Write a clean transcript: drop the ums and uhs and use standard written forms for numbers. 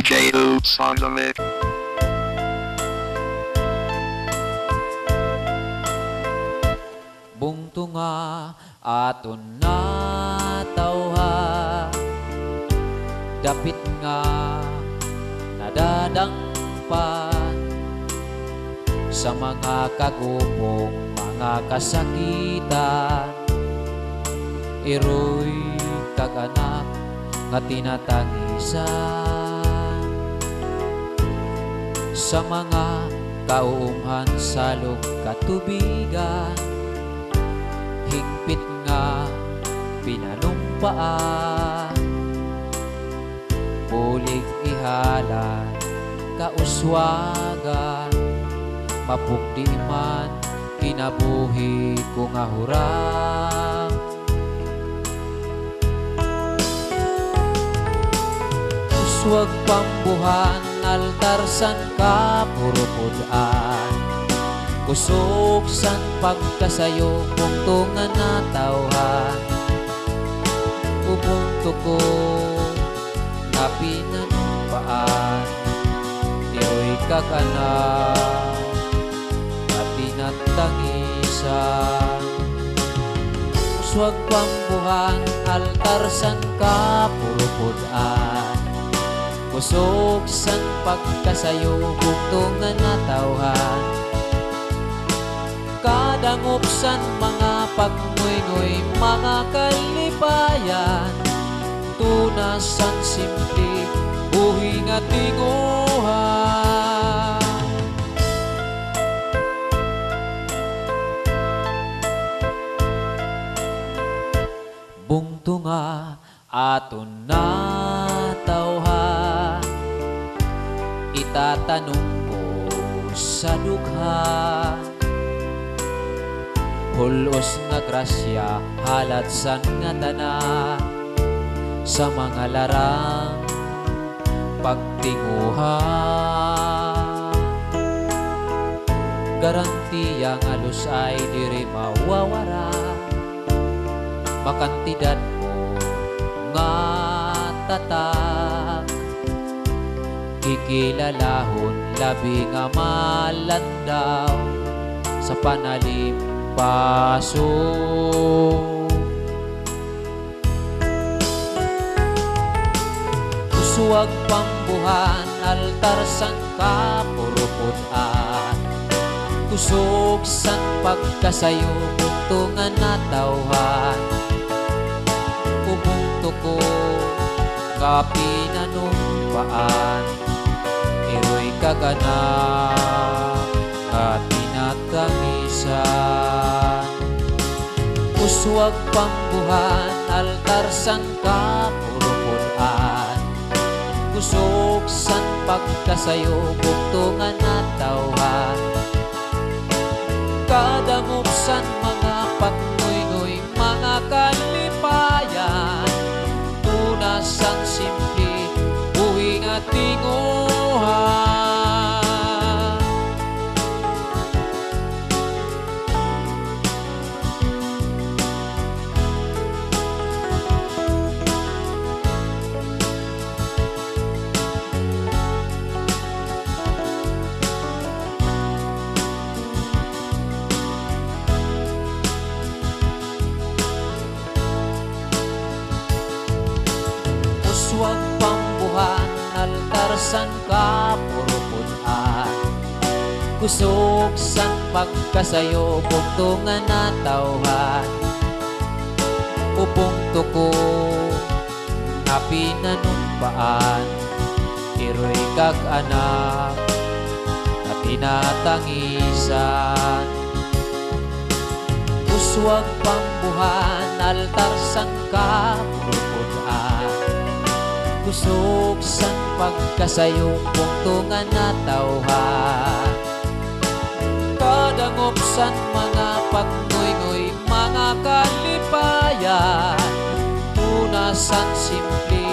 DJ Oops on the mix. Bungtunga aton natawha, dapit nga nadadangpan sa mga kagupong mga kasakitan. Iroy kaganak nga tinatangisan sa mga kauumhan salog katubigan. Higpit nga pinanumpaan, bulig ihalan kauswagan, mapugdi man kinabuhi ko nga hurang. Uswag pambuhan altar san kapurupudan, kusog san pagkasayo pungtungan natawhan. Ubunto ko na pinanumpaan, tiyo'y kakanak at tinatangisan. Uswag pambuhan altar san kapurupudan, kusog san pagkasayo pungtungan natawhan. Kadangopsan mga pagmuy-nguy mga kalipayan, tunasan simple buhi nga tinguhan. Bungtunga aton natawha, itatanong ko sa dugha. Hulos nga grasya halat san nga tanan sa mga larang pagtinguhan. Garantiya nga lusay diri mawawara, makantidad mo nga tatak. Kikilalahon labi nga malandaw sa panalim paso. Uswag pambuhan altar san kapurupudan, kusog san pagkasayo bungtungan natawhan. Ubunto ko kapinanumpaan, iroy kaganak at tinatangisan. Uswag pambuhan altar san kapurupudan, kusog san pagkasayo bungtungan natawhan. Kadangopsan mga pagnuy-nguy mga kalipayan, tunasan simple buhi nga tinguhan. Uswag pambuhan altar san kapurupudan, kusog san pagkasayo bungtungan natawhan. Ubunto ko na pinanumpaan, iroy kag-anak na tinatangisan. Uswag pambuhan altar san kapurupudan, kusog san pagkasayo bungtungan natawhan. Kadangopsan mga pagnuy-nguy mga kalipayan, tunasan simple